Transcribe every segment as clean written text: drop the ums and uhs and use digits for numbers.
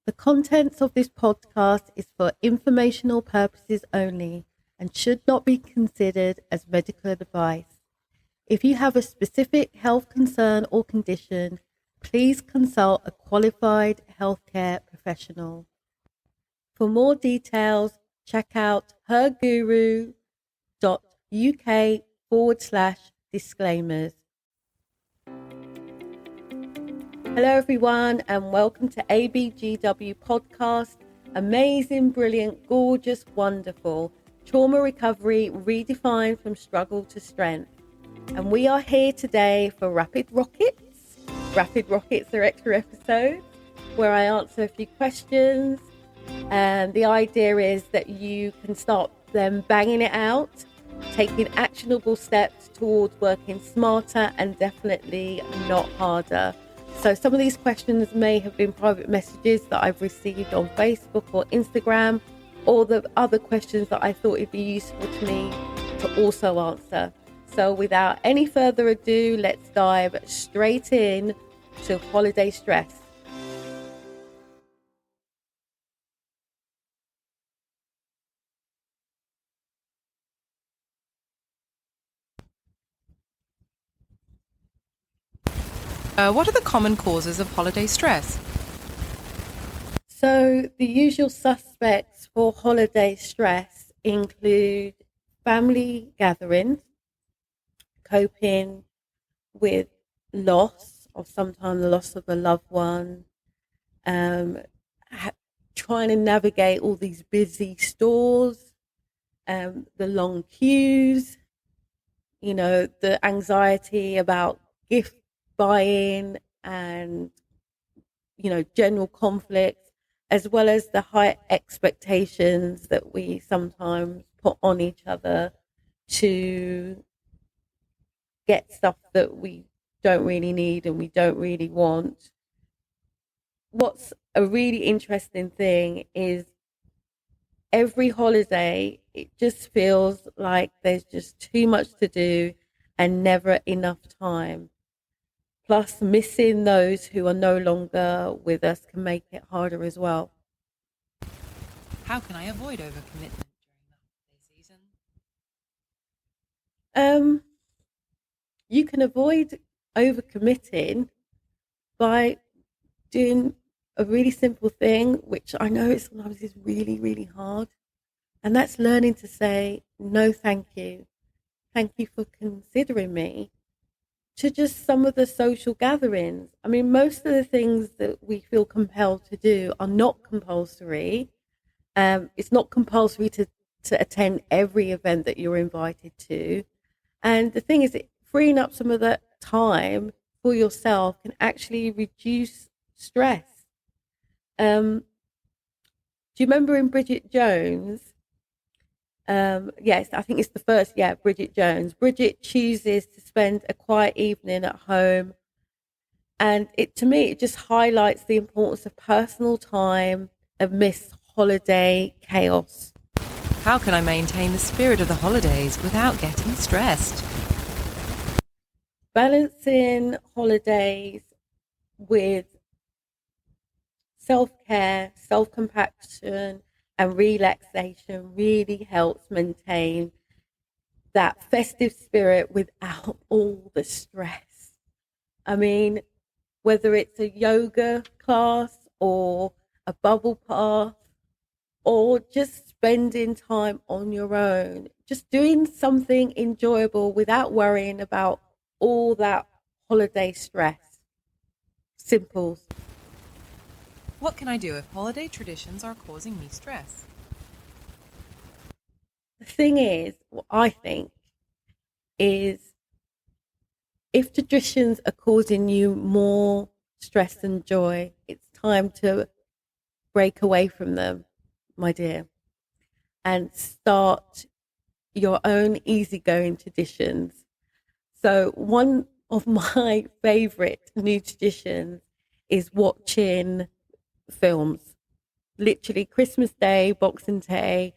The contents of this podcast is for informational purposes only and should not be considered as medical advice. If you have a specific health concern or condition, please consult a qualified healthcare professional. For more details, check out herguru.uk/disclaimers. Hello everyone and welcome to ABGW podcast. Amazing, brilliant, gorgeous, wonderful. Trauma recovery redefined from struggle to strength. And we are here today for Rapid Rockets. Rapid Rockets are extra episodes where I answer a few questions. And the idea is that you can start them banging it out, taking actionable steps towards working smarter and definitely not harder. So some of these questions may have been private messages that I've received on Facebook or Instagram, or the other questions that I thought it'd be useful to me to also answer. So without any further ado, let's dive straight in to holiday stress. What are the common causes of holiday stress? So the usual suspects for holiday stress include family gatherings, coping with loss, or sometimes the loss of a loved one, trying to navigate all these busy stores, the long queues, the anxiety about gift buying and, general conflict, as well as the high expectations that we sometimes put on each other to get stuff that we don't really need and we don't really want. What's a really interesting thing is every holiday, it just feels like there's just too much to do and never enough time. Plus, missing those who are no longer with us can make it harder as well. How can I avoid overcommitment during the holiday season? You can avoid overcommitting by doing a really simple thing, which I know sometimes is really, really hard. And that's learning to say, no, thank you. Thank you for considering me, to just some of the social gatherings. I mean, most of the things that we feel compelled to do are not compulsory. It's not compulsory to attend every event that you're invited to. And the thing is, freeing up some of that time for yourself can actually reduce stress. Do you remember in Bridget Jones? Yes, I think it's the first, Bridget Jones. Bridget chooses to spend a quiet evening at home. And to me, it just highlights the importance of personal time amidst holiday chaos. How can I maintain the spirit of the holidays without getting stressed? Balancing holidays with self-care, self-compassion, and relaxation really helps maintain that festive spirit without all the stress. I mean, whether it's a yoga class or a bubble bath or just spending time on your own, just doing something enjoyable without worrying about all that holiday stress. Simple. What can I do if holiday traditions are causing me stress? The thing is, what I think is, if traditions are causing you more stress than joy, it's time to break away from them, my dear, and start your own easygoing traditions. So one of my favorite new traditions is watching films. Literally Christmas Day, Boxing Day,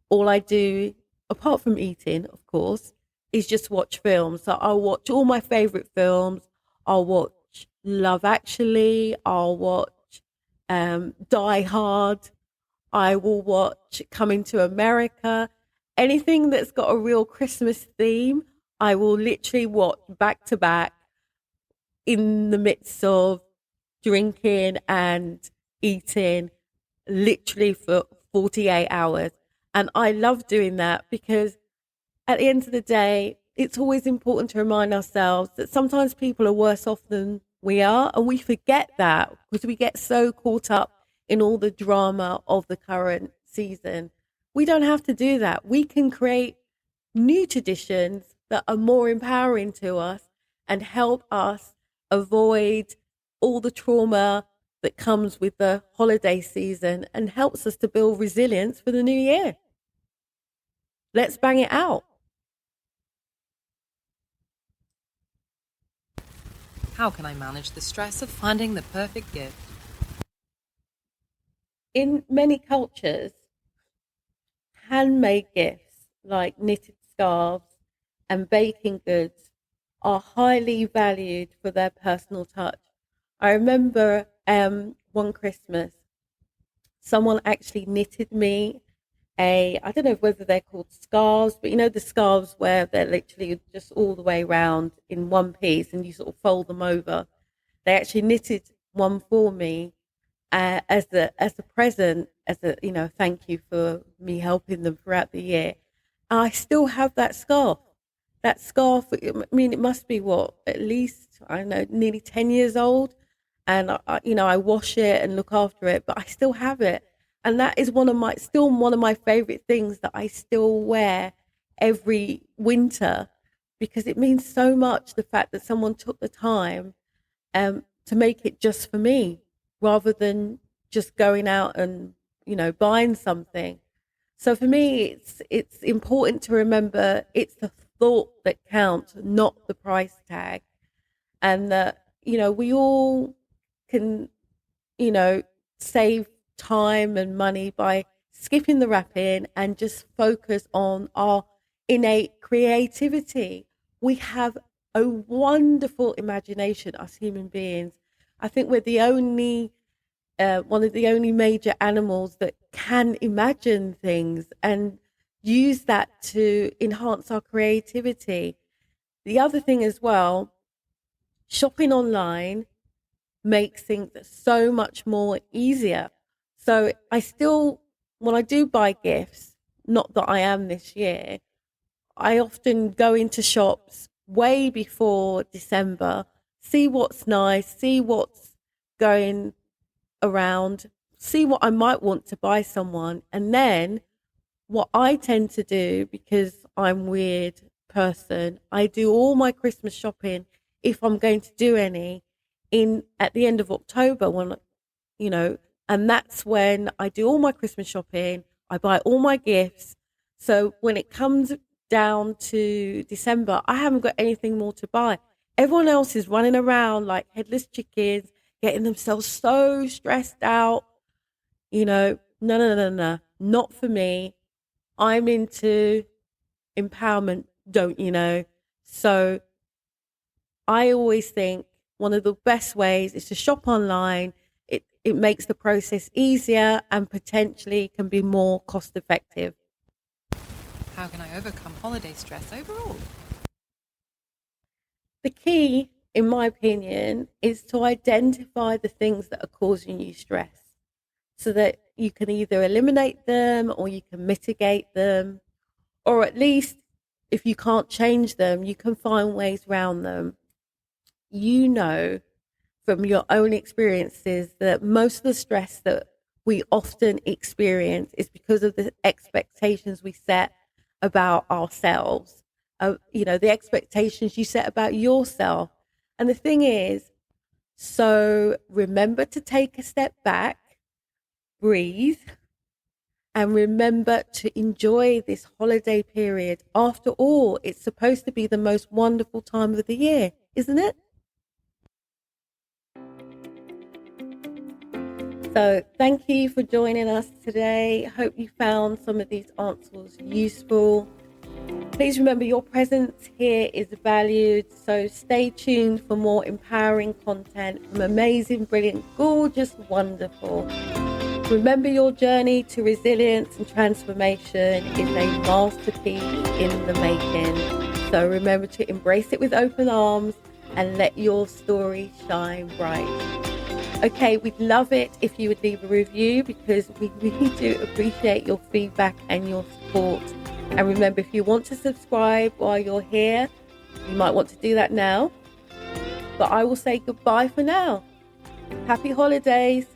all I do, apart from eating, of course, is just watch films. So I'll watch all my favorite films. I'll watch Love Actually. I'll watch Die Hard. I will watch Coming to America. Anything that's got a real Christmas theme, I will literally watch back to back in the midst of drinking and eating, literally for 48 hours. And I love doing that because at the end of the day, it's always important to remind ourselves that sometimes people are worse off than we are. And we forget that because we get so caught up in all the drama of the current season. We don't have to do that. We can create new traditions that are more empowering to us and help us avoid all the trauma that comes with the holiday season and helps us to build resilience for the new year. Let's bang it out. How can I manage the stress of finding the perfect gift? In many cultures, handmade gifts like knitted scarves and baking goods are highly valued for their personal touch. I remember one Christmas, someone actually knitted me I don't know whether they're called scarves, but you know the scarves where they're literally just all the way around in one piece and you sort of fold them over. They actually knitted one for me as a present, as a thank you for me helping them throughout the year. I still have that scarf. That scarf. I mean, it must be what, at least I don't know, nearly 10 years old, and I wash it and look after it, but I still have it, and that is one of my favorite things that I still wear every winter because it means so much. The fact that someone took the time to make it just for me rather than just going out and buying something. So for me, it's important to remember it's the thought that counts, not the price tag, and that we all can you know save time and money by skipping the wrapping and just focus on our innate creativity. We have a wonderful imagination, us human beings. I think we're the only one of the only major animals that can imagine things and use that to enhance our creativity. The other thing as well, shopping online makes things so much more easier. So I still, when I do buy gifts, not that I am this year, I often go into shops way before December, see what's nice, see what's going around, see what I might want to buy someone. And then what I tend to do, because I'm a weird person, I do all my Christmas shopping, if I'm going to do any, in at the end of October when you know, and that's when I do all my Christmas shopping. I buy all my gifts. So when it comes down to December, I haven't got anything more to buy. Everyone else is running around like headless chickens, getting themselves so stressed out. No, no, no, no, not for me. I'm into empowerment, don't you know? So I always think one of the best ways is to shop online. It makes the process easier and potentially can be more cost effective. How can I overcome holiday stress overall? The key, in my opinion, is to identify the things that are causing you stress so that you can either eliminate them or you can mitigate them, or at least if you can't change them, you can find ways around them. You know from your own experiences that most of the stress that we often experience is because of the expectations we set about ourselves, the expectations you set about yourself. And the thing is, so remember to take a step back, breathe, and remember to enjoy this holiday period. After all, it's supposed to be the most wonderful time of the year, isn't it? So thank you for joining us today. Hope you found some of these answers useful. Please remember your presence here is valued, so stay tuned for more empowering content from amazing, brilliant, gorgeous, wonderful. Remember, your journey to resilience and transformation is a masterpiece in the making. So remember to embrace it with open arms and let your story shine bright. Okay, we'd love it if you would leave a review, because we really do appreciate your feedback and your support. And remember, if you want to subscribe while you're here, you might want to do that now. But I will say goodbye for now. Happy holidays.